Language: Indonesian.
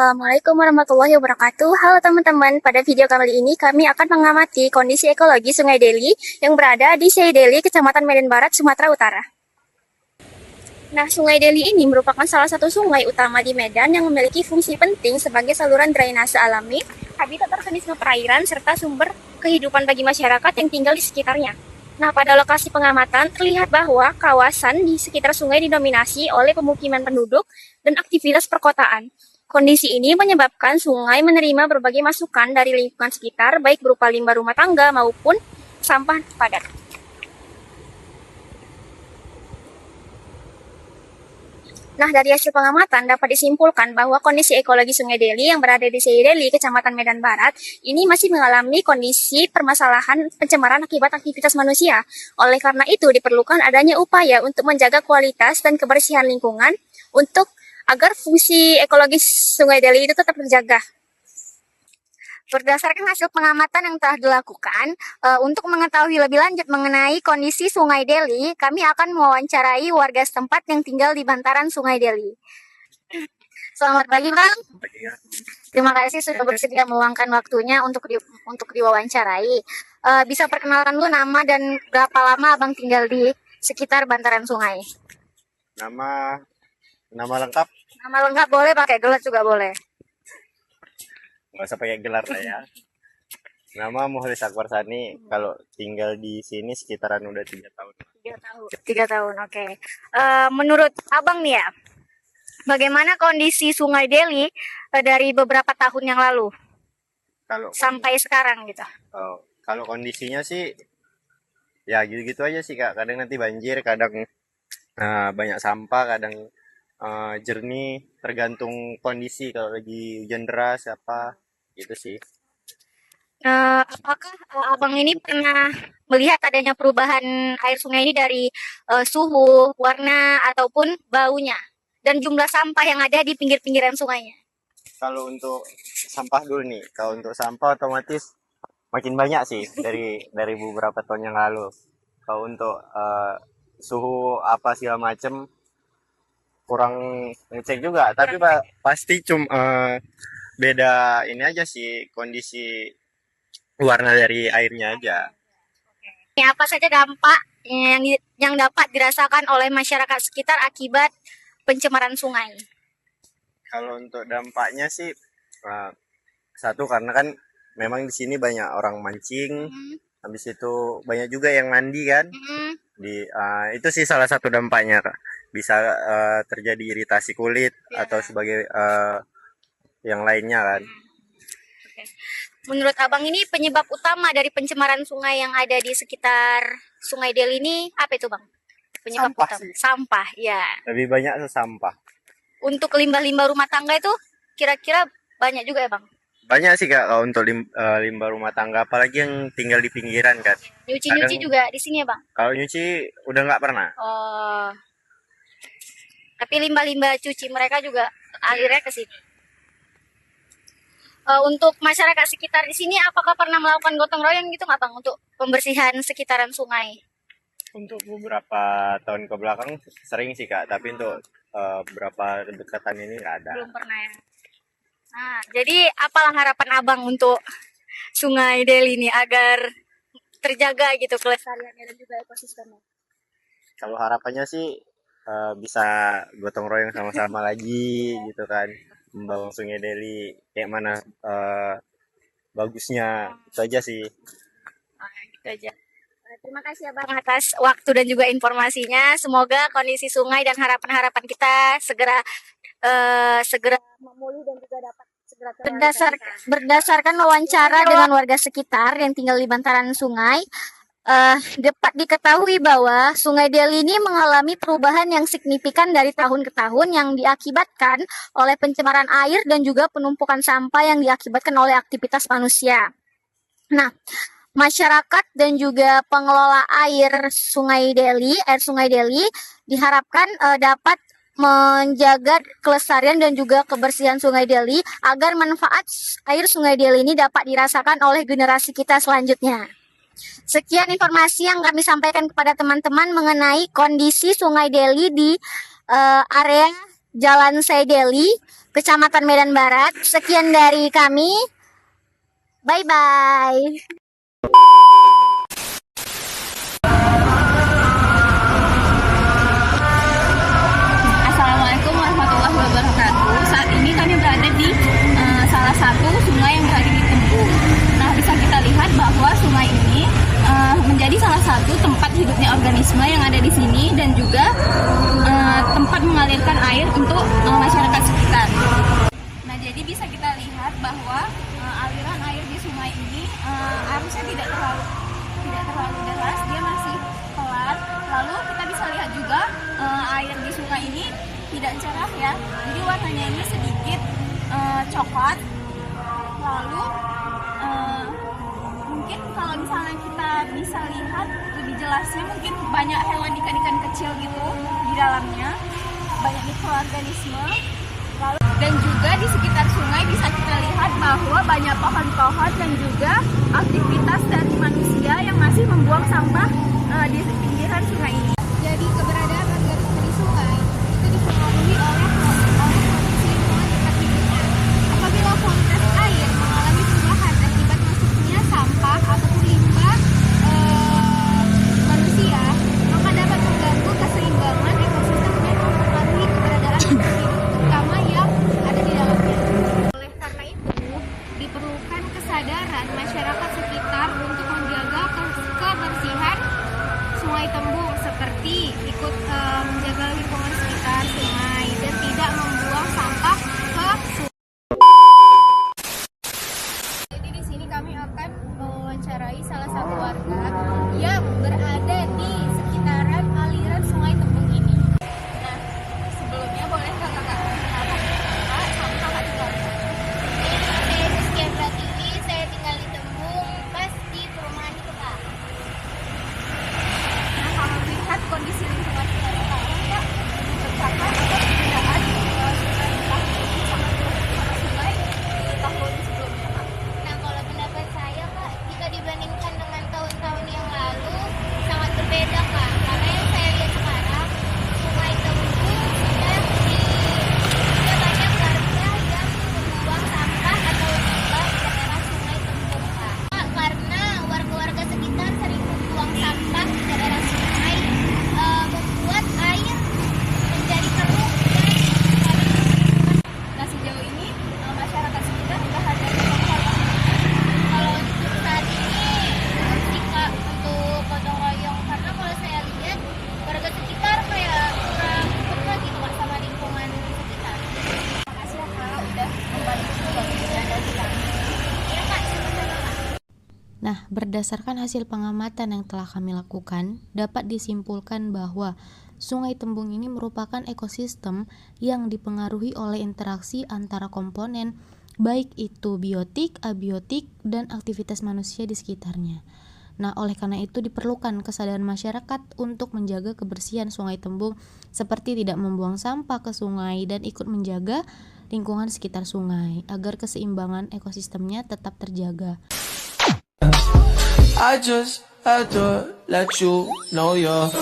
Assalamualaikum warahmatullahi wabarakatuh. Halo teman-teman, pada video kali ini kami akan mengamati kondisi ekologi Sungai Deli yang berada di Sei Deli, Kecamatan Medan Barat, Sumatera Utara. Nah, Sungai Deli ini merupakan salah satu sungai utama di Medan yang memiliki fungsi penting sebagai saluran drainase alami, habitat organisme perairan, serta sumber kehidupan bagi masyarakat yang tinggal di sekitarnya. Nah, pada lokasi pengamatan terlihat bahwa kawasan di sekitar sungai didominasi oleh pemukiman penduduk dan aktivitas perkotaan. Kondisi ini menyebabkan sungai menerima berbagai masukan dari lingkungan sekitar, baik berupa limbah rumah tangga maupun sampah padat. Nah, dari hasil pengamatan dapat disimpulkan bahwa kondisi ekologi Sungai Deli yang berada di Sei Deli, Kecamatan Medan Barat, ini masih mengalami kondisi permasalahan pencemaran akibat aktivitas manusia. Oleh karena itu, diperlukan adanya upaya untuk menjaga kualitas dan kebersihan lingkungan agar fungsi ekologis Sungai Deli itu tetap terjaga. Berdasarkan hasil pengamatan yang telah dilakukan, untuk mengetahui lebih lanjut mengenai kondisi Sungai Deli, kami akan mewawancarai warga setempat yang tinggal di bantaran Sungai Deli. Selamat pagi, Bang. Terima kasih sudah bersedia meluangkan waktunya untuk diwawancarai. Bisa perkenalkan dulu nama dan berapa lama Abang tinggal di sekitar bantaran sungai? Nama lengkap? Nama lengkap boleh, pakai gelar juga boleh. Nggak usah pakai gelar lah ya. Nama Muhlis Akbar Sani. Kalau tinggal di sini sekitaran udah 3 tahun. 3 tahun, oke. Menurut Abang nih ya, bagaimana kondisi Sungai Deli dari beberapa tahun yang lalu sampai sekarang gitu? Kalau kondisinya sih ya gitu-gitu aja sih Kak. Kadang nanti banjir, kadang banyak sampah, kadang jernih, tergantung kondisi. Kalau lagi hujan deras apa gitu sih. Apakah Abang ini pernah melihat adanya perubahan air sungai ini dari suhu, warna, ataupun baunya, dan jumlah sampah yang ada di pinggir-pinggiran sungainya? Kalau untuk sampah dulu nih, kalau untuk sampah otomatis makin banyak sih dari beberapa tahun yang lalu. Kalau untuk suhu apa segala macem kurang ngecek juga, tapi pasti beda ini aja sih, kondisi warna dari airnya aja. Apa saja dampak yang dapat dirasakan oleh masyarakat sekitar akibat pencemaran sungai? Kalau untuk dampaknya sih satu, karena kan memang di sini banyak orang mancing, habis itu banyak juga yang mandi kan. Itu sih salah satu dampaknya, Kak. Bisa terjadi iritasi kulit atau sebagai yang lainnya kan. Menurut Abang ini penyebab utama dari pencemaran sungai yang ada di sekitar Sungai Deli ini apa itu, Bang? Penyebab Sampah utama sih. Sampah, ya. Lebih banyak sampah. Untuk limbah-limbah rumah tangga itu kira-kira banyak juga ya, Bang? Banyak sih Kak, kalau untuk limbah rumah tangga, apalagi yang tinggal di pinggiran kan. Nyuci juga di sini ya, Bang? Kalau nyuci udah nggak pernah. Oh. Tapi limbah-limbah cuci mereka juga alirnya ke sini. Untuk masyarakat sekitar di sini, apakah pernah melakukan gotong royong gitu nggak, Bang, untuk pembersihan sekitaran sungai? Untuk beberapa tahun ke belakang sering sih Kak, tapi untuk beberapa dekatan ini nggak ada. Belum pernah ya. Nah, jadi apalah harapan Abang untuk Sungai Deli ini agar terjaga gitu kelestariannya dan juga ekosistemnya? Kalau harapannya sih bisa gotong royong sama-sama lagi gitu kan, membangun Sungai Deli kayak mana bagusnya, itu aja sih. Gitu aja. Terima kasih Abang atas waktu dan juga informasinya. Semoga kondisi sungai dan harapan-harapan kita segera memulih dan juga dapat segera berdasarkan wawancara dengan warga sekitar yang tinggal di bantaran sungai, dapat diketahui bahwa Sungai Deli ini mengalami perubahan yang signifikan dari tahun ke tahun yang diakibatkan oleh pencemaran air dan juga penumpukan sampah yang diakibatkan oleh aktivitas manusia. Nah, masyarakat dan juga pengelola air Sungai Deli diharapkan dapat menjaga kelestarian dan juga kebersihan Sungai Deli agar manfaat air Sungai Deli ini dapat dirasakan oleh generasi kita selanjutnya. Sekian informasi yang kami sampaikan kepada teman-teman mengenai kondisi Sungai Deli di area Jalan Sei Deli, Kecamatan Medan Barat. Sekian dari kami. Bye-bye. Assalamualaikum warahmatullahi wabarakatuh. Saat ini kami berada di salah satu sungai yang berada di Tembung. Nah, bisa kita lihat bahwa sungai ini menjadi salah satu tempat hidupnya organisme yang ada di sini dan juga tempat mengalirkan air untuk masyarakat sekitar. Nah, jadi bisa kita lihat bahwa aliran air di sungai ini arusnya tidak terlalu deras, dia masih pelan. Lalu kita bisa lihat juga air di sungai ini tidak cerah ya, jadi warnanya ini sedikit coklat. Lalu mungkin kalau misalnya kita bisa lihat lebih jelasnya, mungkin banyak hewan ikan-ikan kecil gitu di dalamnya, banyak mikroorganisme. Lalu dan juga di sekitar sungai bisa kita lihat bahwa banyak pohon-pohon dan juga aktivitas dari manusia yang masih membuang sampah di pinggiran sungai ini. Jadi keberadaan organisme di sungai itu dipengaruhi oleh kondisi lingkungan tempat hidupnya. Apabila kualitas air mengalami perubahan akibat masuknya sampah ataupun limbah manusia, maka dapat mengganggu keseimbangan ekosistem dan mempengaruhi keberadaan makhluk hidup, terutama yang ada di dalamnya. Oleh karena itu, diperlukan kesadaran masyarakat sekitar untuk menjaga kebersihan Sungai Tembung, seperti ikut menjaga lingkungan sekitar sungai dan tidak membuang sampah ke sungai. Jadi di sini kami akan mewawancarai salah satu warga yang berada di sekitaran aliran Sungai Tembung ini. Nah, sebelumnya boleh kakak sama kakak tinggal? Saya Rizky Pratiwi, saya tinggal di Tembung, pas di perumahan itu Kak. Nah, kalau melihat kondisi lingkungan kita sekarang, Kak, tercapai atau perbedaan sungai di tahun ini sama sungai di tahun sebelumnya, Kak? Nah, kalau pendapat saya Kak, jika dibandingkan dengan tahun-tahun yang lalu, sangat berbeda Kak. Karena yang saya lihat sekarang, Sungai Tembung sudah banyak warga yang membuang sampah atau limbah di daerah Sungai Tembung Kak. Karena warga-warga sekitar sering membuang sampah di daerah sungai, membuat air menjadi keruh dan Nah, sejauh ini masyarakat sekitar sudah ada hal yang kalau untuk saat ini belum sih Kak untuk gotong royong, karena kalau saya lihat warga sekitar kayak kurang peka gitu Kak sama lingkungan sekitar. makasih ya, Kak, udah membantu waktunya dan kita. Iya Kak, sama-sama Kak. Nah, berdasarkan hasil pengamatan yang telah kami lakukan, dapat disimpulkan bahwa Sungai Tembung ini merupakan ekosistem yang dipengaruhi oleh interaksi antara komponen, baik itu biotik, abiotik, dan aktivitas manusia di sekitarnya. Nah, oleh karena itu diperlukan kesadaran masyarakat untuk menjaga kebersihan Sungai Tembung, seperti tidak membuang sampah ke sungai dan ikut menjaga lingkungan sekitar sungai, agar keseimbangan ekosistemnya tetap terjaga. I just had to let you know you're